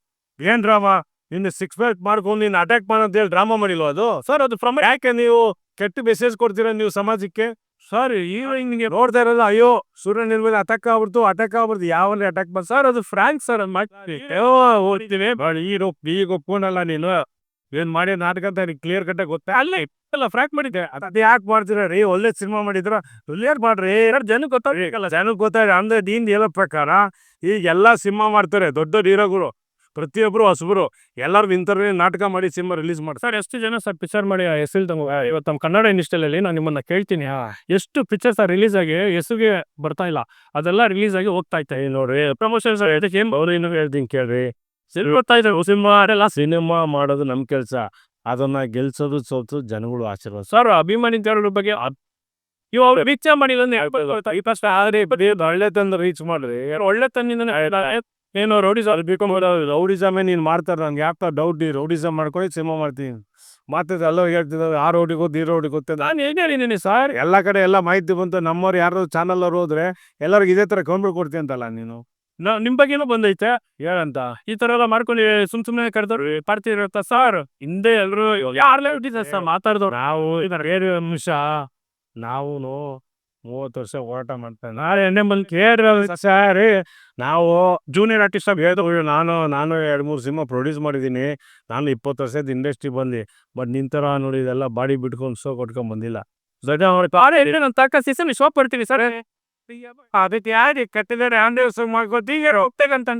Speaker 1: ಏನ್ ಡ್ರಾಮಾ? ನಿನ್ನ 6 ಪ್ಯಾಕ್ ಮಾಡ್ಕೊಂಡು ನೀನು ಅಟ್ಯಾಕ್ ಮಾಡೋದು ಹೇಳಿ ಡ್ರಾಮಾ ಮಾಡಿಲ್ವ ಅದು?
Speaker 2: ಸರ್ ಅದು ಫ್ರಮ್
Speaker 1: ಯಾಕೆ ನೀವು ಕೆಟ್ಟ ಮೆಸೇಜ್ ಕೊಡ್ತೀರಾ ನೀವು ಸಮಾಜಕ್ಕೆ?
Speaker 2: ಸರ್ ಹಿಂಗೆ
Speaker 1: ನೋಡ್ತಾ ಇರಲ್ಲ, ಅಯ್ಯೋ ಸೂರ್ಯ ನಿರ್ಮೇಲೆ ಅಟ್ಯಾಕ್ ಆಗ್ಬಿಡ್ತು ಯಾವಲ್ಲಿ ಅಟ್ಯಾಕ್ ಬಂದ್
Speaker 2: ಸರ್, ಅದು ಫ್ರಾಂಕ್ ಸರ್, ಅದು ಮಾಡ್ತೀವಿ
Speaker 1: ಓದ್ತೀನಿ. ಈಗ ಒಪ್ಕೊಂಡಲ್ಲ ನೀನು. ಏನ್ ಮಾಡಿ ನಾಟಕ ಅಂತ ಕ್ಲಿಯರ್ ಕಟ್ಟಾಗ ಗೊತ್ತಾ?
Speaker 2: ಅಲ್ಲ ಫ್ರಾಂಕ್ ಮಾಡಿದ್ದೆ.
Speaker 1: ಅದ್ ಯಾಕೆ ಮಾಡ್ತೀರ ರೀ? ಒಳ್ಳೆ ಸಿನಿಮಾ ಮಾಡಿದ್ರ ಕ್ಲಿಯರ್ ಮಾಡ್ರಿ.
Speaker 2: ಜನಕ್ಕೆ ಗೊತ್ತಾಗಲ್ಲ,
Speaker 1: ಜನಕ್ಕೆ ಗೊತ್ತಾಗ ಅಂದ್ರೆ ನೀನ್ ಹೇಳೋ ಪ್ರಕಾರ ಈಗ ಎಲ್ಲಾ ಸಿನಿಮಾ ಮಾಡ್ತಾರೆ ದೊಡ್ಡ ಹೀರೋಗಳು, ಪ್ರತಿಯೊಬ್ರು ಹೊಸಬ್ರು ಎಲ್ಲಾರು ಇಂಥವ್ರಿಗೆ ನಾಟಕ ಮಾಡಿ ಸಿನಿಮಾ ರಿಲೀಸ್ ಮಾಡ್ತಾರೆ.
Speaker 2: ಸರ್ ಎಷ್ಟು ಜನ ಸರ್ ಪಿಕ್ಚರ್ ಮಾಡಿ ಹೆಸರು ತಗೋ. ಇವತ್ತು ನಮ್ಮ ಕನ್ನಡ ಇಂಡಸ್ಟ್ರಿಯಲ್ಲಿ ನಾನು ನಿಮ್ಮನ್ನ ಕೇಳ್ತೀನಿ, ಎಷ್ಟು ಪಿಕ್ಚರ್ ಸರ್ ರಿಲೀಸ್ ಆಗಿ ಹೆಸರಿಗೆ ಬರ್ತಾ ಇಲ್ಲ, ಅದೆಲ್ಲ ರಿಲೀಸ್ ಆಗಿ ಹೋಗ್ತಾ ಇತ್ತು
Speaker 1: ನೋಡ್ರಿ.
Speaker 2: ಪ್ರಮೋಷನ್ ಸರ್ ಅದಕ್ಕೆ ಏನ್
Speaker 1: ಅವ್ರು ಏನು ಹೇಳ್ತೀನಿ ಕೇಳ್ರಿ.
Speaker 2: ಬರ್ತಾ ಇದ್ದಾರೆ
Speaker 1: ಸಿನಿಮಾ ಮಾಡೋದು ನಮ್ ಕೆಲ್ಸ, ಅದನ್ನ ಗೆಲ್ಸೋದು ಸೋತು ಜನಗಳು ಆಶೀರ್ವಾದ.
Speaker 2: ಸರ್ ಅಭಿಮಾನಿ ಬಗ್ಗೆ ಇವು ಅವ್ರು ರೀಚ್ ಮಾಡಿಲ್ಲ
Speaker 1: ಒಳ್ಳೆ ತಂದು ರೀಚ್ ಮಾಡ್ರಿ.
Speaker 2: ಒಳ್ಳೆ ತನ್ನಿಂದ ಏನೋ
Speaker 1: ರೌಡಿಸಮೇ ನೀನ್ ಮಾಡ್ತಾರ. ನನ್ಗೆ ಯಾಕೆ ಡೌಟ್, ರೌಡಿಸಮ್ ಮಾಡ್ಕೊಂಡು ಸಿನಿಮಾ ಮಾಡ್ತೀನಿ ಮಾತಾಡ್ತಾರೆ. ಎಲ್ಲ ಹೇಳ್ತಿದ್ದಾರೆ ಆ ರೋಡಿಗೆ ಹೋದ್ ಈ ರೋಡಿಗೆ ಗೊತ್ತಿಲ್ಲ.
Speaker 2: ನಾನು ಹೇಗೆ ಹೇಳಿದ್ದೀನಿ ಸರ್,
Speaker 1: ಎಲ್ಲ ಕಡೆ ಎಲ್ಲ ಮಾಹಿತಿ ಬಂತು. ನಮ್ಮವ್ರು ಯಾರು ಚಾನಲ್ ಅವ್ರು ಹೋದ್ರೆ ಎಲ್ಲರಿಗೂ ಇದೇ ತರ ಕಂಪ್ಲೇಂಟ್ ಕೊಡ್ತೀನಿ ಅಂತಲ್ಲ ನೀನು.
Speaker 2: ನಿಮ್ ಬಗ್ಗೆನೂ ಬಂದೈತೆ
Speaker 1: ಹೇಳಂತ.
Speaker 2: ಈ ತರ ಎಲ್ಲ ಮಾಡ್ಕೊಂಡು ಸುಮ್ನೆ ಕರೆದವ್ರು ಪಾರ್ಟಿ ಇರುತ್ತ ಸರ್. ಹಿಂದೆ ಎಲ್ರು ಯಾರ್ಲೇ ಸರ್ ಮಾತಾಡಿದವ್ರು.
Speaker 1: ನಾವು ಬೇರೆ ಅಂಶ, ನಾವು 30 ವರ್ಷ ಹೋರಾಟ ಮಾಡ್ತೇನೆ. ನಾಳೆ ಎಣ್ಣೆ ಬಂದು ಕೇಳಿ ನಾವು ಜೂನಿಯರ್ ಆರ್ಟಿಸ್ಟ್ ಆಗಿ ಹೇಳಿದ್ರು. ನಾನು 2-3 ಸಿನಿಮಾ ಪ್ರೊಡ್ಯೂಸ್ ಮಾಡಿದ್ದೀನಿ. ನಾನು 20 ವರ್ಷದ ಇಂಡಸ್ಟ್ರಿ ಬಂದು. ಬಟ್ ನಿಂತರ ನೋಡಿ ಇದೆಲ್ಲ ಬಾಡಿ ಬಿಟ್ಕೊಂಡು ಶೋ ಕೊಟ್ಕೊಂಡ್ ಬಂದಿಲ್ಲ.
Speaker 2: ನನ್ನ ತಕ್ಕ ಸೀಸನ್ ಶೋ ಪಡ್ತೀವಿ ಸರ್.
Speaker 1: ಅದಕ್ಕೆ ಯಾರು ಕಟ್ಟಿದ್ದಾರೆ ಮಾಡ್ಕೋತೀಗ
Speaker 2: ಹೋಗ್ತಕ್ಕಂತ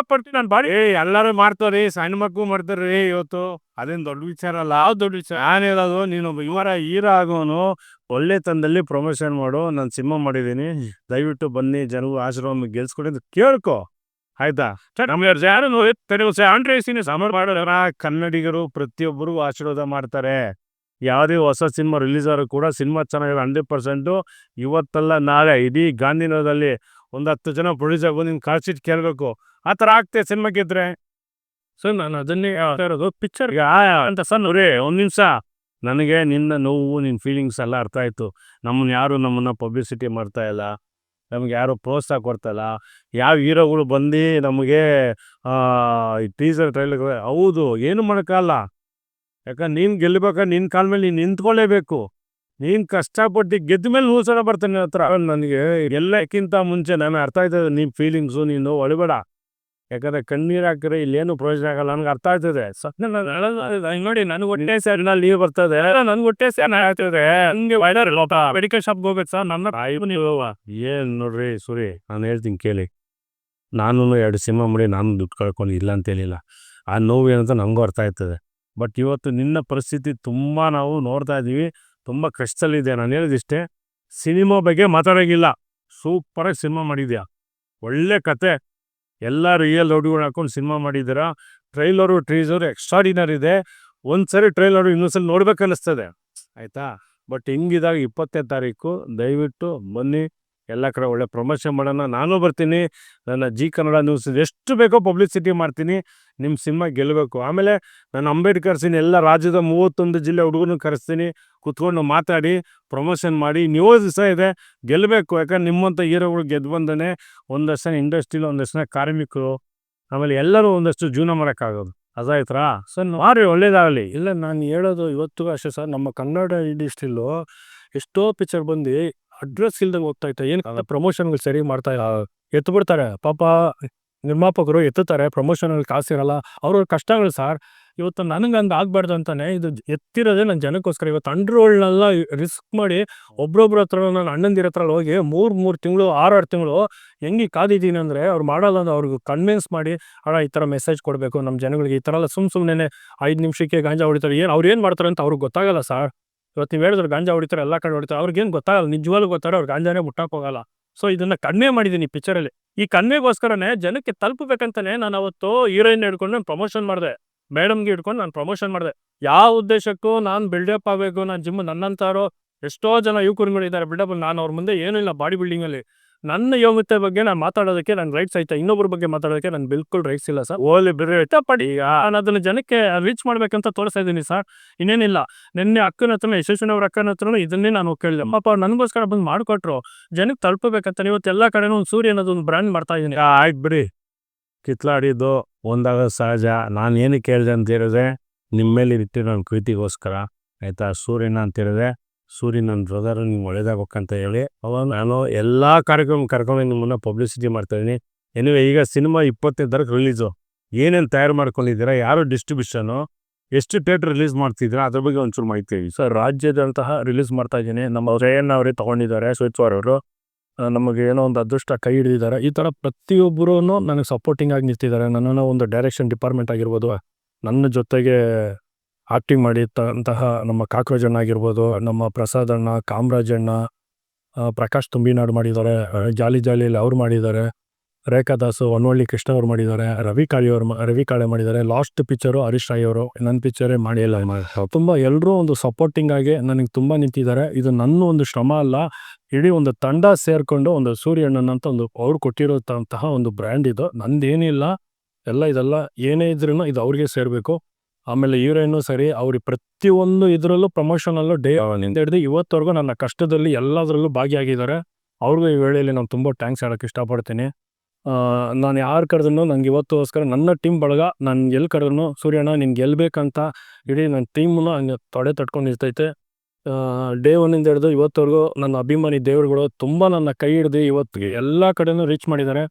Speaker 1: ಪಡ್ತೀನಿ ನಾನು ಬಾಡಿ. ಎಲ್ಲರೂ ಮಾಡ್ತಾರ್ರಿ, ಸಣ್ಣ ಮಕ್ಕಳು ಮಾಡ್ತಾರ್ರಿ ಇವತ್ತು. ಅದೇನು ದೊಡ್ಡ ವಿಚಾರ ಅಲ್ಲ.
Speaker 2: ದೊಡ್ಡ ವಿಚಾರ
Speaker 1: ನಾನು ಹೇಳೋದು, ನೀನು ಇವರ ಹೀರೋ ಆಗೋನು ಒಳ್ಳೆ ತಂದಲ್ಲಿ ಪ್ರಮೋಷನ್ ಮಾಡು. ನಾನು ಸಿನಿಮಾ ಮಾಡಿದ್ದೀನಿ, ದಯವಿಟ್ಟು ಬನ್ನಿ, ಜನರು ಆಶ್ರಮ ಗೆಲ್ಸ್ಕೊಡಿ ಅಂತ ಕೇಳ್ಕೊ, ಆಯ್ತಾ? ಕನ್ನಡಿಗರು ಪ್ರತಿಯೊಬ್ಬರಿಗೂ ಆಶೀರ್ವಾದ ಮಾಡ್ತಾರೆ. ಯಾವುದೇ ಹೊಸ ಸಿನಿಮಾ ರಿಲೀಸ್ ಆದ್ರೂ ಕೂಡ ಸಿನಿಮಾ ಚೆನ್ನಾಗಿರೋ 100% ಇವತ್ತಲ್ಲ ನಾಳೆ ಇಡೀ ಗಾಂಧಿನಗರದಲ್ಲಿ ಒಂದು 10 ಜನ ಪ್ರೊಡ್ಯೂಸರ್ ಬಂದು ನಿನ್ನ ಕಾಲ್ ಶೀಟ್ ಕೇಳಬೇಕು. ಆ ಥರ ಆಗ್ತದೆ ಸಿನಿಮಾ ಗೆದ್ರೆ.
Speaker 2: ಸರ್ ನಾನು ಅದನ್ನೇ ಇರೋದು ಪಿಕ್ಚರ್
Speaker 1: ಅಂತ ಸರ್ ನೋಡ್ರಿ, ಒಂದು ನಿಮಿಷ. ನನಗೆ ನಿನ್ನ ನೋವು, ನಿನ್ನ ಫೀಲಿಂಗ್ಸ್ ಎಲ್ಲ ಅರ್ಥ ಆಯಿತು. ನಮ್ಮನ್ನು ಪಬ್ಲಿಸಿಟಿ ಮಾಡ್ತಾ ಇಲ್ಲ, ನಮಗೆ ಯಾರು ಪ್ರೋತ್ಸಾಹ ಕೊಡ್ತಾಯಿಲ್ಲ. ಯಾವ ಹೀರೋಗಳು ಬಂದು ನಮಗೆ ಟೀಸರ್ ಟ್ರೈಲರ್ ಹೌದು ಏನು ಮಾಡೋಕ್ಕಲ್ಲ. ಯಾಕಂದ್ರೆ ನೀನು ಗೆಲ್ಲಬೇಕಾದ್ರೆ ನಿನ್ನ ಕಾಲ ಮೇಲೆ ನೀನು ನಿಂತ್ಕೊಳ್ಳೇಬೇಕು. ನೀನು ಕಷ್ಟಪಟ್ಟು ಗೆದ್ದ ಮೇಲೆ 100 ಸಲ ಬರ್ತಾನೆ ಹತ್ರ. ನನಗೆ ಎಲ್ಲಕ್ಕಿಂತ ಮುಂಚೆ ನಾನು ಅರ್ಥ ಆಯ್ತದೆ ನಿಮ್ಮ ಫೀಲಿಂಗ್ಸು. ನೀನು ಒಳಬೇಡ, ಯಾಕಂದರೆ ಕಣ್ಣೀರು ಹಾಕಿದ್ರೆ ಇಲ್ಲೇನು ಪ್ರಯೋಜನ ಆಗಲ್ಲ. ನನಗೆ ಅರ್ಥ ಆಯ್ತದೆ.
Speaker 2: ನೋಡಿ ನನಗೆ ಹೊಟ್ಟೆ ಸೇರಿನಲ್ಲಿ ನೀರು ಬರ್ತದೆ, ನನ್ಗೆ ಹೊಟ್ಟೆ ಸೇರಿ ಆಗ್ತದೆ. ಹಂಗೆ ವೈಡರ್ ಮೆಡಿಕಲ್ ಶಾಪ್ಗೆ ಹೋಗ್ಬೇಕು ಸರ್. ನನ್ನ
Speaker 1: ಏನು ನೋಡ್ರಿ ಸುರಿ, ನಾನು ಹೇಳ್ತೀನಿ ಕೇಳಿ. ನಾನು 2 ಸಿನಿಮಾ ಮಾಡಿ ನಾನು ದುಡ್ಡು ಕಳ್ಕೊಂಡು ಇಲ್ಲ ಅಂತೇಳಿಲ್ಲ. ಆ ನೋವು ಏನಂತ ನನಗೂ ಅರ್ಥ ಆಯ್ತದೆ. ಬಟ್ ಇವತ್ತು ನಿನ್ನ ಪರಿಸ್ಥಿತಿ ತುಂಬ ನಾವು ನೋಡ್ತಾ ಇದ್ದೀವಿ, ತುಂಬ ಕಷ್ಟದಲ್ಲಿದೆ. ನಾನು ಹೇಳಿದಿಷ್ಟೇ, ಸಿನಿಮಾ ಬಗ್ಗೆ ಮಾತಾಡೋಂಗಿಲ್ಲ. ಸೂಪರಾಗಿ ಸಿನಿಮಾ ಮಾಡಿದ್ಯಾ, ಒಳ್ಳೆ ಕತೆ, ಎಲ್ಲ ರಿಯಲ್ ಹುಡುಗರು ಹಾಕೊಂಡು ಸಿನಿಮಾ ಮಾಡಿದ್ದೀರಾ. ಟ್ರೈಲರು ಟ್ರೀಸರು ಎಕ್ಸ್ಟ್ರಾಡಿನರಿ ಇದೆ. ಒಂದ್ಸರಿ ಟ್ರೈಲರು ಇನ್ನೊಂದ್ಸಲ ನೋಡ್ಬೇಕು ಅನ್ನಿಸ್ತದೆ ಆಯಿತಾ. ಬಟ್ ಹಿಂಗಿದಾಗ 20ನೇ ತಾರೀಕು ದಯವಿಟ್ಟು ಬನ್ನಿ, ಎಲ್ಲ ಕಡೆ ಒಳ್ಳೆ ಪ್ರಮೋಷನ್ ಮಾಡೋಣ. ನಾನು ಬರ್ತೀನಿ, ನನ್ನ ಜಿ ಕನ್ನಡ ನ್ಯೂಸ್ ಎಷ್ಟು ಬೇಕೋ ಪಬ್ಲಿಸಿಟಿ ಮಾಡ್ತೀನಿ. ನಿಮ್ಮ ಸಿನಿಮಾ ಗೆಲ್ಲಬೇಕು. ಆಮೇಲೆ ನಾನು ಅಂಬೇಡ್ಕರ್ ಸೀನ್ ಎಲ್ಲ ರಾಜ್ಯದ 31 ಜಿಲ್ಲೆ ಹುಡುಗರನ್ನ ಕರೆಸ್ತೀನಿ, ಕುತ್ಕೊಂಡು ಮಾತಾಡಿ ಪ್ರಮೋಷನ್ ಮಾಡಿ. ನೀವು ದಿವಸ ಇದೆ ಗೆಲ್ಲಬೇಕು. ಯಾಕಂದ್ರೆ ನಿಮ್ಮಂಥ ಹೀರೋಗಳು ಗೆದ್ದು ಬಂದೇ ಒಂದಷ್ಟು ಜನ ಇಂಡಸ್ಟ್ರಿಲಿ, ಒಂದಷ್ಟು ಜನ ಕಾರ್ಮಿಕರು, ಆಮೇಲೆ ಎಲ್ಲರೂ ಒಂದಷ್ಟು ಜೀವನ ಮಾಡೋಕ್ಕಾಗೋದು. ಅದಾಯ್ತಾ ಸರ್? ಮಾರಿ, ಒಳ್ಳೇದಾಗಲಿ.
Speaker 2: ಇಲ್ಲ, ನಾನು ಹೇಳೋದು ಇವತ್ತಿಗೂ ಅಷ್ಟೇ ಸರ್. ನಮ್ಮ ಕನ್ನಡ ಇಂಡಸ್ಟ್ರಿಲೂ ಎಷ್ಟೋ ಪಿಕ್ಚರ್ ಬಂದು ಅಡ್ರೆಸ್ ಇಲ್ದಂಗೆ ಹೋಗ್ತಾ ಇತ್ತು. ಏನು ಪ್ರಮೋಷನ್ಗಳು ಸರಿ ಮಾಡ್ತಾ ಎತ್ಬಿಡ್ತಾರೆ ಪಾಪ. ನಿರ್ಮಾಪಕರು ಎತ್ತುತ್ತಾರೆ, ಪ್ರಮೋಷನಲ್ಲಿ ಕಾಸಿರಲ್ಲ, ಅವ್ರವ್ರ ಕಷ್ಟಗಳು ಸರ್. ಇವತ್ತು ನನಗೆ ಹಂಗೆ ಆಗಬಾರ್ದು ಅಂತಾನೆ ಇದು ಎತ್ತಿರೋದೇ ನನ್ನ ಜನಕ್ಕೋಸ್ಕರ. ಇವತ್ತು ಅಂಡ್ರೋಳ್ನೆಲ್ಲ ರಿಸ್ಕ್ ಮಾಡಿ ಒಬ್ರೊಬ್ರ ಹತ್ರ, ನನ್ನ ಅಣ್ಣಂದಿರ ಹತ್ರ ಹೋಗಿ 3 ತಿಂಗಳು 6 ತಿಂಗಳು ಹೆಂಗೆ ಕಾದಿದ್ದೀನಿ ಅಂದರೆ, ಅವ್ರು ಮಾಡಲ್ಲ ಅಂದ್ರೆ ಅವ್ರಿಗೆ ಕನ್ವಿನ್ಸ್ ಮಾಡಿ, ಅಣ್ಣ ಈ ಥರ ಮೆಸೇಜ್ ಕೊಡಬೇಕು ನಮ್ಮ ಜನಗಳಿಗೆ, ಈ ಥರ ಎಲ್ಲ ಸುಮ್ಮನೆ 5 ನಿಮಿಷಕ್ಕೆ ಗಾಂಜಾ ಹೊಡಿತಾರೆ. ಅವ್ರು ಏನು ಮಾಡ್ತಾರೆ ಅಂತ ಅವ್ರಿಗೆ ಗೊತ್ತಾಗಲ್ಲ ಸರ್. ಇವತ್ತು ನೀವು ಹೇಳಿದ್ರೆ ಗಾಂಜಾ ಹೊಡಿತಾರೆ, ಎಲ್ಲ ಕಡೆ ಹೊಡಿತಾರೆ, ಅವ್ರಿಗೇನು ಗೊತ್ತಾಗಲ್ಲ, ನಿಜವಾಗ್ಲೂ ಗೊತ್ತಾರೆ, ಅವ್ರು ಗಾಂಜಾನೇ ಮುಟ್ಟಕ್ಕೆ ಹೋಗಲ್ಲ. ಸೊ ಇದನ್ನು ಕಡಿಮೆ ಮಾಡಿದ್ದೀನಿ ಈ ಪಿಕ್ಚರಲ್ಲಿ. ಈ ಕಡಿಮೆಗೋಸ್ಕರನೇ ಜನಕ್ಕೆ ತಲುಪಬೇಕಂತಾನೆ ನಾನು ಅವತ್ತು ಹೀರೋಯಿನ್ ಹಿಡ್ಕೊಂಡು ನಾನು ಪ್ರಮೋಷನ್ ಮಾಡಿದೆ, ಮೇಡಮ್ಗೆ ಹಿಡ್ಕೊಂಡು ನಾನು ಪ್ರಮೋಷನ್ ಮಾಡಿದೆ. ಯಾವ ಉದ್ದೇಶಕ್ಕೂ ನಾನು ಬಿಲ್ಡಪ್ ಆಗಬೇಕು, ನಾನು ಜಿಮ್, ನನ್ನಂತಾರೋ ಎಷ್ಟೋ ಜನ ಯುವಕರುಗಳಿದ್ದಾರೆ ಬಿಲ್ಡಪ್. ನಾನು ಅವ್ರ ಮುಂದೆ ಏನೂ ಇಲ್ಲ ಬಾಡಿ ಬಿಲ್ಡಿಂಗಲ್ಲಿ. ನನ್ನ ಯೋಗ್ಯತೆ ಬಗ್ಗೆ ನಾನು ಮಾತಾಡೋದಕ್ಕೆ ನನ್ನ ರೈಟ್ಸ್ ಐತೆ, ಇನ್ನೊಬ್ಬರ ಬಗ್ಗೆ ಮಾತಾಡೋದಕ್ಕೆ ನನ್ನ ಬಿಲ್ಕುಲ್ ರೈಟ್ಸ್ ಇಲ್ಲ ಸರ್. ಓಲಿ ಬಿರಿ ಇಷ್ಟಪಡಿ ಈಗ ನಾನು ಅದನ್ನು ಜನಕ್ಕೆ ರೀಚ್ ಮಾಡ್ಬೇಕಂತ ತೋರಿಸ್ತಾ ಇದ್ದೀನಿ ಸರ್, ಇನ್ನೇನಿಲ್ಲ. ನಿನ್ನೆ ಅಕ್ಕನ ಹತ್ರನೂ, ಯಶಸ್ವಿನವ್ರ ಅಕ್ಕನ ಹತ್ರನೂ ಇದನ್ನೇ ನಾನು ಕೇಳಿದೆ. ಪಾಪ ಅವ್ರು ನನಗೋಸ್ಕರ ಬಂದು ಮಾಡಿಕೊಟ್ರು, ಜನಕ್ಕೆ ತಲುಪಬೇಕಂತ. ಇವತ್ತು ಎಲ್ಲ ಕಡೆನೂ ಒಂದು ಸೂರ್ಯ ಅನ್ನೋದೊಂದು ಬ್ರ್ಯಾಂಡ್ ಮಾಡ್ತಾ ಇದ್ದೀನಿ.
Speaker 1: ಆಯ್ತು ಬಿಡಿ, ಕಿತ್ಲಾಡಿದ್ದು ಒಂದಾಗೋದು ಸಹಜ. ನಾನು ಏನಕ್ಕೆ ಹೇಳಿದೆ ಅಂತ ಹೇಳಿದ್ರೆ, ನಿಮ್ಮ ಮೇಲೆ ಇಟ್ಟಿರೋ ನನ್ನ ಪ್ರೀತಿಗೋಸ್ಕರ ಆಯಿತಾ. ಸೂರ್ಯನ ಅಂತ ಹೇಳಿದ್ರೆ, ಸೂರ್ಯ ನನ್ನ ಬ್ರದರ್, ನಿಮ್ಗೆ ಒಳ್ಳೇದಾಗಬೇಕಂತ ಹೇಳಿ ಅವಾಗ ನಾನು ಎಲ್ಲ ಕಾರ್ಯಕ್ರಮ ಕರ್ಕೊಂಡು ನಿಮ್ಮನ್ನು ಪಬ್ಲಿಸಿಟಿ ಮಾಡ್ತಾಯಿದ್ದೀನಿ. ಎನಿವೆ, ಈಗ ಸಿನಿಮಾ 20ನೇ ತಾರೀಕು ರಿಲೀಸು. ಏನೇನು ತಯಾರು ಮಾಡ್ಕೊಂಡಿದ್ದೀರಾ, ಯಾರು ಡಿಸ್ಟ್ರಿಬ್ಯೂಷನು, ಎಷ್ಟು ಥಿಯೇಟ್ರ್ ರಿಲೀಸ್ ಮಾಡ್ತಿದ್ದೀರಾ, ಅದ್ರ ಬಗ್ಗೆ ಒಂಚೂರು ಮಾಹಿತಿ ಹೇಳಿ
Speaker 2: ಸರ್. ರಾಜ್ಯದಂತಹ ರಿಲೀಸ್ ಮಾಡ್ತಾ ಇದ್ದೀನಿ. ನಮ್ಮ ಜಯಣ್ಣ ಅವರೇ ತೊಗೊಂಡಿದ್ದಾರೆ, ಸ್ವಿಚ್ವಾರ್ ಅವರು. ನಮಗೆ ಏನೋ ಒಂದು ಅದೃಷ್ಟ ಕೈ ಹಿಡಿದಿದ್ದಾರೆ. ಈ ಥರ ಪ್ರತಿಯೊಬ್ಬರೂ ನನಗೆ ಸಪೋರ್ಟಿಂಗ್ ಆಗಿ ನಿಂತಿದ್ದಾರೆ. ನನ್ನನ್ನು ಒಂದು ಡೈರೆಕ್ಷನ್ ಡಿಪಾರ್ಟ್ಮೆಂಟ್ ಆಗಿರ್ಬೋದು, ನನ್ನ ಜೊತೆಗೆ ಆ್ಯಕ್ಟಿಂಗ್ ಮಾಡಿದಂತಹ ನಮ್ಮ ಕಾಕ್ರೋಜಣ್ಣ ಆಗಿರ್ಬೋದು, ನಮ್ಮ ಪ್ರಸಾದ್ ಅಣ್ಣ, ಕಾಮರಾಜ್ ಅಣ್ಣ, ಪ್ರಕಾಶ್ ತುಂಬಿನಾಡು ಮಾಡಿದ್ದಾರೆ, ಜಾಲಿ ಜಾಲಿಯಲ್ಲಿ ಅವ್ರು ಮಾಡಿದ್ದಾರೆ, ರೇಖಾ ದಾಸು, ಹೊನ್ನವಳ್ಳಿ ಕೃಷ್ಣ ಅವ್ರು ಮಾಡಿದ್ದಾರೆ, ರವಿ ಕಾಳೆ ಮಾಡಿದ್ದಾರೆ. ಲಾಸ್ಟ್ ಪಿಕ್ಚರು ಹರೀಶ್ ರಾಯ್ ಅವರು, ನನ್ನ ಪಿಕ್ಚರೇ ಮಾಡಿಲ್ಲ. ತುಂಬ ಎಲ್ಲರೂ ಒಂದು ಸಪೋರ್ಟಿಂಗ್ ಆಗಿ ನನಗೆ ತುಂಬ ನಿಂತಿದ್ದಾರೆ. ಇದು ನನ್ನ ಒಂದು ಶ್ರಮ ಅಲ್ಲ, ಇಡೀ ಒಂದು ತಂಡ ಸೇರಿಕೊಂಡು ಒಂದು ಸೂರ್ಯಣ್ಣನ ಅಂತ ಒಂದು ಅವ್ರು ಕೊಟ್ಟಿರೋಂತಹ ಒಂದು ಬ್ರ್ಯಾಂಡ್ ಇದು. ನಂದೇನಿಲ್ಲ, ಇದೆಲ್ಲ ಏನೇ ಇದ್ರೂ ಇದು ಅವ್ರಿಗೆ ಸೇರಬೇಕು. ಆಮೇಲೆ ಹೀರೋಯಿನ್ನು ಸರಿ, ಅವ್ರಿಗೆ ಪ್ರತಿಯೊಂದು ಇದರಲ್ಲೂ ಪ್ರಮೋಷನಲ್ಲೂ ಹಿಡಿದು ಇವತ್ತವರೆಗೂ ನನ್ನ ಕಷ್ಟದಲ್ಲಿ ಎಲ್ಲದರಲ್ಲೂ ಭಾಗಿಯಾಗಿದ್ದಾರೆ. ಅವ್ರಿಗೂ ಈ ವೇಳೆಯಲ್ಲಿ ನಾನು ತುಂಬ ಥ್ಯಾಂಕ್ಸ್ ಹೇಳೋಕ್ಕೆ ಇಷ್ಟಪಡ್ತೀನಿ. ನಾನು ಯಾರು ಕರೆದ್ರೂ ನನಗೆ ಇವತ್ತುಗೋಸ್ಕರ ನನ್ನ ಟೀಮ್ ಬಳಗ, ನಾನು ಎಲ್ಲಿ ಕರೆದ್ರೂ ಸೂರ್ಯಣ್ಣ ನೀನು ಗೆಲ್ಲಬೇಕಂತ ಇಡೀ ನನ್ನ ಟೀಮನ್ನು ಹಂಗೆ ತೊಡೆ ತಟ್ಕೊಂಡು ಇರ್ತೈತೆ. ಡೇ ಒನ್ನಿಂದ ಹಿಡಿದು ಇವತ್ತವರೆಗೂ ನನ್ನ ಅಭಿಮಾನಿ ದೇವರುಗಳು ತುಂಬ ನನ್ನ ಕೈ ಹಿಡಿದು ಇವತ್ತಿಗೆ ಎಲ್ಲ ಕಡೆನೂ ರೀಚ್ ಮಾಡಿದ್ದಾರೆ.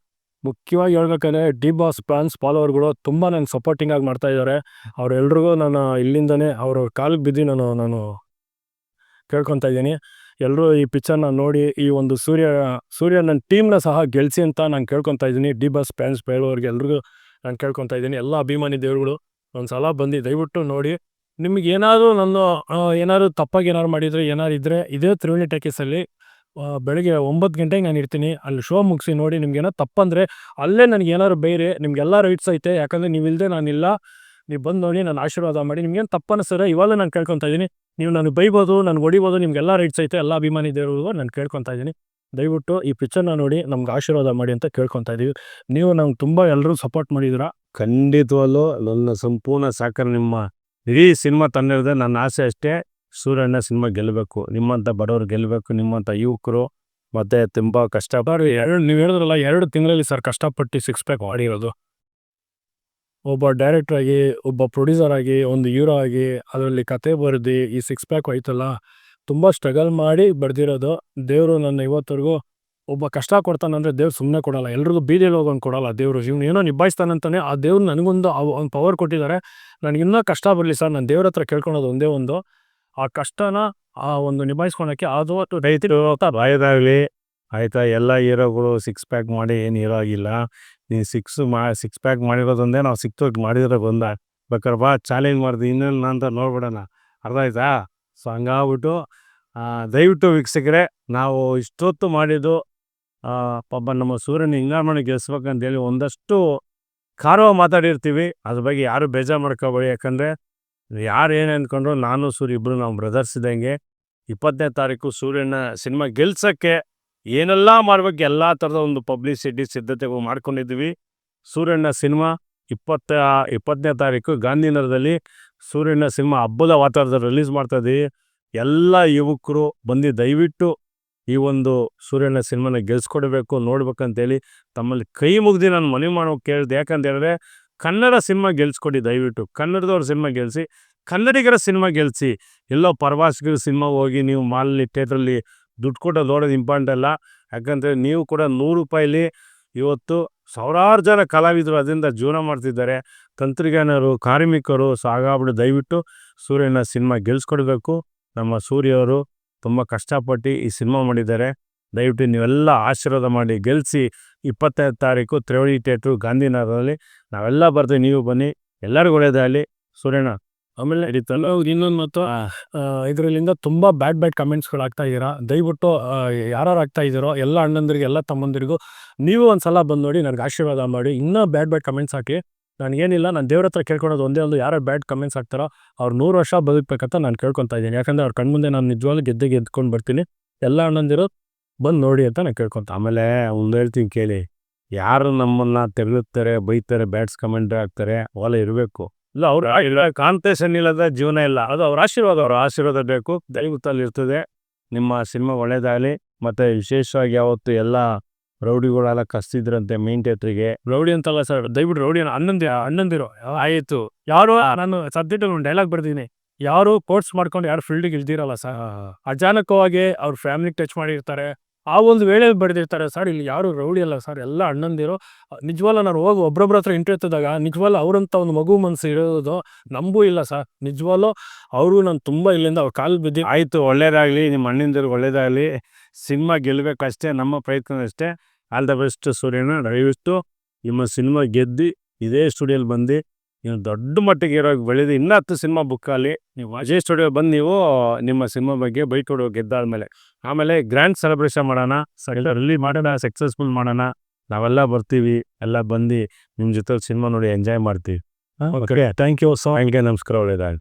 Speaker 2: ಮುಖ್ಯವಾಗಿ ಹೇಳ್ಬೇಕಾದ್ರೆ ಡಿ ಬಾಸ್ ಫ್ಯಾನ್ಸ್ ಫಾಲೋವರ್ಗಳು ತುಂಬ ನನಗೆ ಸಪೋರ್ಟಿಂಗ್ ಆಗಿ ಮಾಡ್ತಾ ಇದ್ದಾರೆ. ಅವರೆಲ್ರಿಗೂ ನಾನು ಇಲ್ಲಿಂದನೇ ಅವ್ರ ಕಾಲಿಗೆ ಬಿದ್ದು ನಾನು ಕೇಳ್ಕೊತಾ ಇದ್ದೀನಿ, ಎಲ್ಲರೂ ಈ ಪಿಕ್ಚರ್ನ ನೋಡಿ ಈ ಒಂದು ಸೂರ್ಯ ನನ್ನ ಟೀಮ್ನ ಸಹ ಗೆಲ್ಲಿಸಿ ಅಂತ ನಾನು ಕೇಳ್ಕೊತಾ ಇದ್ದೀನಿ. ಡಿ ಬಾಸ್ ಫ್ಯಾನ್ಸ್ ಫಾಲೋವರ್ಗೆ ಎಲ್ರಿಗೂ ನಾನು ಕೇಳ್ಕೊತಾ ಇದ್ದೀನಿ. ಎಲ್ಲ ಅಭಿಮಾನಿ ದೇವರುಗಳು ಒಂದು ಸಲ ಬಂದು ದಯವಿಟ್ಟು ನೋಡಿ. ನಿಮಗೆ ಏನಾದರೂ ತಪ್ಪಾಗಿ ಮಾಡಿದರೆ ಏನಾದ್ರು ಇದ್ದರೆ ಇದೇ ತ್ರಿವೇಣಿ ಟಾಕೀಸಲ್ಲಿ ಬೆಳಗ್ಗೆ 9 ಗಂಟೆಗೆ ನಾನು ಇರ್ತೀನಿ. ಅಲ್ಲಿ ಶೋ ಮುಗಿಸಿ ನೋಡಿ. ನಿಮ್ಗೇನೋ ತಪ್ಪಂದರೆ ಅಲ್ಲೇ ನನಗೆ ಏನಾದ್ರು ಬೇರೆ, ನಿಮಗೆಲ್ಲ ರೈಟ್ಸ್ ಐತೆ, ಯಾಕಂದರೆ ನೀವು ಇಲ್ಲದೆ ನಾನಿಲ್ಲ. ನೀವು ಬಂದು ನೋಡಿ, ನನ್ನ ಆಶೀರ್ವಾದ ಮಾಡಿ. ನಿಮ್ಗೇನು ತಪ್ಪನ್ನಿಸ್ತಾರೆ ಇವಾಗ ನಾನು ಕೇಳ್ಕೊತಾ ಇದ್ದೀನಿ. ನೀವು ನನಗೆ ಬೈಬೋದು, ನನಗೆ ಹೊಡಿಬೋದು, ನಿಮಗೆಲ್ಲ ರೈಟ್ಸ್ ಐತೆ. ಎಲ್ಲ ಅಭಿಮಾನಿ ದೇವರುಗಳು ನಾನು ಕೇಳ್ಕೊತಾ ಇದ್ದೀನಿ, ದಯವಿಟ್ಟು ಈ ಪಿಕ್ಚರ್ನ ನೋಡಿ ನಮ್ಗೆ ಆಶೀರ್ವಾದ ಮಾಡಿ ಅಂತ ಕೇಳ್ಕೊತಾ ಇದ್ದೀವಿ. ನೀವು ನಮ್ಗೆ ತುಂಬ ಎಲ್ಲರೂ ಸಪೋರ್ಟ್ ಮಾಡಿದ್ದೀರಾ.
Speaker 1: ಖಂಡಿತವಲ್ಲೂ ನನ್ನ ಸಂಪೂರ್ಣ ಸಹಕಾರ ನಿಮ್ಮ ಇಡೀ ಸಿನಿಮಾ ತಂದಿರೋದೇ. ನನ್ನ ಆಸೆ ಅಷ್ಟೇ, ಸೂರ್ಯಣ್ಣ ಸಿನಿಮಾ ಗೆಲ್ಲಬೇಕು, ನಿಮ್ಮಂಥ ಬಡವರು ಗೆಲ್ಲಬೇಕು, ನಿಮ್ಮಂಥ ಯುವಕರು. ಮತ್ತು ತುಂಬ ಕಷ್ಟಪಟ್ಟು
Speaker 2: ನೀವು ಹೇಳಿದ್ರಲ್ಲ 2 ತಿಂಗಳಲ್ಲಿ ಸರ್ ಕಷ್ಟಪಟ್ಟು 6 ಪ್ಯಾಕ್ ಮಾಡಿರೋದು. ಒಬ್ಬ ಡೈರೆಕ್ಟರ್ ಆಗಿ, ಒಬ್ಬ ಪ್ರೊಡ್ಯೂಸರ್ ಆಗಿ, ಒಂದು ಹೀರೋ ಆಗಿ, ಅದರಲ್ಲಿ ಕತೆ ಬರೆದು ಈ 6 ಪ್ಯಾಕ್ ಆಯ್ತಲ್ಲ, ತುಂಬ ಸ್ಟ್ರಗಲ್ ಮಾಡಿ ಬರೆದಿರೋದು. ದೇವರು ನನ್ನ ಇವತ್ತರೆಗೂ ಒಬ್ಬ ಕಷ್ಟ ಕೊಡ್ತಾನಂದರೆ ದೇವ್ರು ಸುಮ್ಮನೆ ಕೊಡಲ್ಲ, ಎಲ್ರಿಗೂ ಬೀದಿಯಲ್ಲಿ ಹೋಗೋನು ಕೊಡಲ್ಲ ದೇವರು. ಇವ್ನು ಏನೋ ನಿಭಾಯಿಸ್ತಾನಂತಾನೆ ಆ ದೇವ್ರು ನನಗೊಂದು ಒಂದು ಪವರ್ ಕೊಟ್ಟಿದ್ದಾರೆ. ನನಗಿನ್ನೂ ಕಷ್ಟ ಬರಲಿ ಸರ್, ನಾನು ದೇವ್ರ ಹತ್ರ ಕೇಳ್ಕೊಳೋದು ಒಂದೇ ಒಂದು, ಆ ಕಷ್ಟನ ಆ ಒಂದು ನಿಭಾಯಿಸ್ಕೊಳಕ್ಕೆ ಅದು ರೈತರು
Speaker 1: ಬಾಯದಾಗಲಿ ಆಯಿತಾ. ಎಲ್ಲ ಹೀರೋಗಳು 6 ಪ್ಯಾಕ್ ಮಾಡಿ ಏನು ಹೀರೋ ಆಗಿಲ್ಲ. ನೀನು 6 ಪ್ಯಾಕ್ ಮಾಡಿರೋದೊಂದೇ, ನಾವು 6 ಮಾಡಿದ್ರೆ ಬಂದ ಬೇಕಾದ್ರೆ ಬಾ ಚಾಲೆಂಜ್ ಮಾಡಿದೆ, ಇನ್ನೇನು ಅಂತ ನೋಡ್ಬಿಡೋಣ, ಅರ್ಥ ಆಯ್ತಾ. ಸೊ ಹಂಗಾಗ್ಬಿಟ್ಟು ದಯವಿಟ್ಟು ವೀಕ್ಷಕರೇ, ನಾವು ಇಷ್ಟೊತ್ತು ಮಾಡಿದ್ದು ಪಾಪ ನಮ್ಮ ಸೂರ್ಯನ ಹಿಂಗಾರು ಗೆಲ್ಲಿಸ್ಬೇಕಂತೇಳಿ ಒಂದಷ್ಟು ಖಾರವಾಗಿ ಮಾತಾಡಿರ್ತೀವಿ. ಅದ್ರ ಬಗ್ಗೆ ಯಾರು ಬೇಜಾರು ಮಾಡ್ಕೋಬೇಡಿ. ಯಾಕಂದರೆ ಯಾರು ಏನು ಅಂದ್ಕೊಂಡ್ರು ನಾನು ಸೂರ್ಯ ಇಬ್ಬರು ನಾವು ಬ್ರದರ್ಸ್ ಇದ್ದಂಗೆ 20ನೇ ತಾರೀಕು ಸೂರ್ಯನ ಸಿನಿಮಾ ಗೆಲ್ಸೋಕ್ಕೆ ಏನೆಲ್ಲ ಮಾಡ್ಬೇಕು ಎಲ್ಲ ಥರದ ಒಂದು ಪಬ್ಲಿಸಿಟಿ ಸಿದ್ಧತೆಗಳು ಮಾಡ್ಕೊಂಡಿದ್ದೀವಿ. ಸೂರ್ಯನ ಸಿನಿಮಾ 20ನೇ ತಾರೀಕು ಗಾಂಧಿನಗರದಲ್ಲಿ ಸೂರ್ಯನ ಸಿನಿಮಾ ಹಬ್ಬದ ವಾತಾವರಣದಲ್ಲಿ ರಿಲೀಸ್ ಮಾಡ್ತಾಯಿದ್ದೀವಿ. ಎಲ್ಲ ಯುವಕರು ಬಂದು ದಯವಿಟ್ಟು ಈ ಒಂದು ಸೂರ್ಯನ ಸಿನಿಮಾನ ಗೆಲ್ಸ್ಕೊಡ್ಬೇಕು ನೋಡ್ಬೇಕಂತೇಳಿ ತಮ್ಮಲ್ಲಿ ಕೈ ಮುಗ್ದು ನಾನು ಮನವಿ ಮಾಡೋ ಕೇಳಿದೆ. ಯಾಕಂತ ಹೇಳಿದ್ರೆ ಕನ್ನಡ ಸಿನಿಮಾ ಗೆಲ್ಸ್ಕೊಡಿ, ದಯವಿಟ್ಟು ಕನ್ನಡದವ್ರ ಸಿನಿಮಾ ಗೆಲ್ಲಿಸಿ, ಕನ್ನಡಿಗರ ಸಿನಿಮಾ ಗೆಲ್ಲಿಸಿ. ಎಲ್ಲೋ ಪರಭಾಷಿಗರ ಸಿನಿಮಾ ಹೋಗಿ ನೀವು ಮಾಲಲ್ಲಿ ಥಿಯೇಟ್ರಲ್ಲಿ ದುಡ್ಡು ಕೊಟ್ಟು ನೋಡೋದು ಇಂಪಾರ್ಟೆಂಟ್ ಅಲ್ಲ. ಯಾಕಂದರೆ ನೀವು ಕೂಡ ₹100 ಇವತ್ತು ಸಾವಿರಾರು ಜನ ಕಲಾವಿದರು ಅದರಿಂದ ಜೀವನ ಮಾಡ್ತಿದ್ದಾರೆ, ತಂತ್ರಜ್ಞಾನರು, ಕಾರ್ಮಿಕರು. ಸೊ ಹಾಗಾಗ್ಬಿಟ್ಟು ದಯವಿಟ್ಟು ಸೂರ್ಯನ ಸಿನಿಮಾ ಗೆಲ್ಸ್ಕೊಡ್ಬೇಕು. ನಮ್ಮ ಸೂರ್ಯವರು ತುಂಬ ಕಷ್ಟಪಟ್ಟು ಈ ಸಿನಿಮಾ ಮಾಡಿದ್ದಾರೆ. ದಯವಿಟ್ಟು ನೀವೆಲ್ಲ ಆಶೀರ್ವಾದ ಮಾಡಿ ಗೆಲ್ಲಿಸಿ. 20ನೇ ತಾರೀಕು ತ್ರಿವೇಣಿ ಥಿಯೇಟ್ರು ಗಾಂಧಿನಗರದಲ್ಲಿ ನಾವೆಲ್ಲ ಬರ್ತೀವಿ, ನೀವು ಬನ್ನಿ, ಎಲ್ಲರಿಗೂ ಒಳ್ಳೆಯದಾಗಲಿ. ಸೂರ್ಯನ
Speaker 2: ಆಮೇಲೆ ಇನ್ನೊಂದು ಮತ್ತು ಇದರಲ್ಲಿಂದ ತುಂಬ ಬ್ಯಾಡ್ ಕಮೆಂಟ್ಸ್ಗಳು ಆಗ್ತಾ ಇದ್ದೀರಾ. ದಯವಿಟ್ಟು ಯಾರು ಆಗ್ತಾ ಇದ್ದೀರೋ ಎಲ್ಲ ಅಣ್ಣಂದಿರಿಗೆ ಎಲ್ಲ ತಮ್ಮಂದಿರಿಗೂ ನೀವು ಒಂದು ಸಲ ಬಂದು ನೋಡಿ, ನನಗೆ ಆಶೀರ್ವಾದ ಮಾಡಿ. ಇನ್ನೂ ಬ್ಯಾಡ್ ಕಮೆಂಟ್ಸ್ ಹಾಕಿ, ನನಗೇನಿಲ್ಲ, ನಾನು ದೇವ್ರ ಹತ್ರ ಕೇಳ್ಕೊಳೋದು ಒಂದೇ ಒಂದು, ಯಾರು ಬ್ಯಾಡ್ ಕಮೆಂಟ್ಸ್ ಹಾಕ್ತಾರೋ ಅವ್ರು 100 ವರ್ಷ ಬದುಕಬೇಕಂತ ನಾನು ಕೇಳ್ಕೊತಾ ಇದ್ದೀನಿ. ಯಾಕಂದರೆ ಅವ್ರ ಕಣ್ಮುಂದೆ ನಾನು ನಿಜವಾಗ್ಲೂ ಗೆದ್ಕೊಂಡು ಬರ್ತೀನಿ. ಎಲ್ಲ ಅಣ್ಣಂದಿರು ಬಂದು ನೋಡಿ ಅಂತ ನಾನು ಕೇಳ್ಕೊತ. ಆಮೇಲೆ ಒಂದು ಹೇಳ್ತೀನಿ ಕೇಳಿ, ಯಾರು ನಮ್ಮನ್ನು ತೆಗಳುತ್ತಾರೆ, ಬೈತಾರೆ, ಬ್ಯಾಡ್ಸ್ ಕಮೆಂಟ್ ಹಾಕ್ತಾರೆ, ಅವೆಲ್ಲ ಇರಬೇಕು. ಇಲ್ಲ ಅವ್ರು ಕಾಂಪಿಟೇಷನ್ ಇಲ್ಲದ ಜೀವನ ಇಲ್ಲ, ಅದು ಅವ್ರ ಆಶೀರ್ವಾದ ಬೇಕು. ದಯವಿಟ್ಟಲ್ಲಿ ಇರ್ತದೆ. ನಿಮ್ಮ ಸಿನಿಮಾ ಒಳ್ಳೇದಾಗಲಿ. ಮತ್ತು ವಿಶೇಷವಾಗಿ ಯಾವತ್ತು ಎಲ್ಲ ರೌಡಿಗಳೆಲ್ಲ ಕಸ್ತಿದ್ರಂತೆ ಮೇನ್ ಥಿಯೇಟ್ರಿಗೆ. ರೌಡಿ ಅಂತಲ್ಲ ಸರ್, ದಯವಿಟ್ಟು ರೌಡಿ ಅಣ್ಣಂದಿರು ಆಯಿತು. ಯಾರು ನಾನು ಸಬ್ಜೆಕ್ಟ್ ಒಂದು ಡೈಲಾಗ್ ಬರ್ತೀನಿ, ಯಾರು ಕೋರ್ಸ್ ಮಾಡ್ಕೊಂಡು ಯಾರು ಫೀಲ್ಡಿಗೆ ಇಳ್ದಿರಲ್ಲ ಸರ್. ಅಚಾನಕವಾಗಿ ಅವ್ರ ಫ್ಯಾಮಿಲಿಗೆ ಟಚ್ ಮಾಡಿರ್ತಾರೆ, ಆ ಒಂದು ವೇಳೆ ಬಡ್ದಿರ್ತಾರೆ ಸರ್. ಇಲ್ಲಿ ಯಾರು ರೌಡಿ ಅಲ್ಲ ಸರ್, ಎಲ್ಲ ಅಣ್ಣಂದಿರು. ನಿಜವಲ್ಲ, ನಾನು ಹೋಗಿ ಒಬ್ಬೊಬ್ಬರ ಹತ್ರ ಇಂಟರ್ವ್ಯೂ ಎತ್ತಿದಾಗ ನಿಜವಲ್ಲ ಅವರಂತ ಒಂದು ಮಗು ಮನಸ್ಸು ಇರೋದು ನಂಬೂ ಇಲ್ಲ ಸರ್. ನಿಜವಲ್ಲೂ ಅವರು ನಾನು ತುಂಬ ಇಲ್ಲಿಂದ ಅವ್ರ ಕಾಲು ಬಿದ್ದು.
Speaker 1: ಆಯಿತು, ಒಳ್ಳೇದಾಗಲಿ, ನಿಮ್ಮ ಅಣ್ಣಿಂದರಿಗೆ ಒಳ್ಳೇದಾಗಲಿ. ಸಿನಿಮಾ ಗೆಲ್ಲಬೇಕಷ್ಟೇ, ನಮ್ಮ ಪ್ರಯತ್ನ ಅಷ್ಟೇ. ಆಲ್ ದ ಬೆಸ್ಟ್ ಸೂರ್ಯನ. ದಯವಿಟ್ಟು ನಿಮ್ಮ ಸಿನಿಮಾ ಗೆದ್ದು ಇದೇ ಸ್ಟುಡಿಯೋಲಿ ಬಂದು ನೀವು ದೊಡ್ಡ ಮಟ್ಟಿಗೆ ಇರೋಗಿ ಬೆಳೆದು ಇನ್ನೂ 10 ಸಿನಿಮಾ ಬುಕ್ಕಲ್ಲಿ ನೀವು ಅಜಯ್ ಸ್ಟುಡಿಯೋ ಬಂದು ನೀವು ನಿಮ್ಮ ಸಿನಿಮಾ ಬಗ್ಗೆ ಬೈಕ್ ಹೊಡೋ ಗೆದ್ದಾದ್ಮೇಲೆ ಆಮೇಲೆ ಗ್ರ್ಯಾಂಡ್ ಸೆಲೆಬ್ರೇಷನ್ ಮಾಡೋಣ, ರಿಲೀಸ್ ಮಾಡೋಣ, ಸಕ್ಸಸ್ಫುಲ್ ಮಾಡೋಣ. ನಾವೆಲ್ಲ ಬರ್ತೀವಿ, ಎಲ್ಲ ಬಂದು ನಿಮ್ಮ ಜೊತೆ ಸಿನಿಮಾ ನೋಡಿ ಎಂಜಾಯ್ ಮಾಡ್ತೀವಿ. Okay, thank you. ಸೊ ನಮಸ್ಕಾರ, ಒಳ್ಳೆಯದಾಗಲಿ.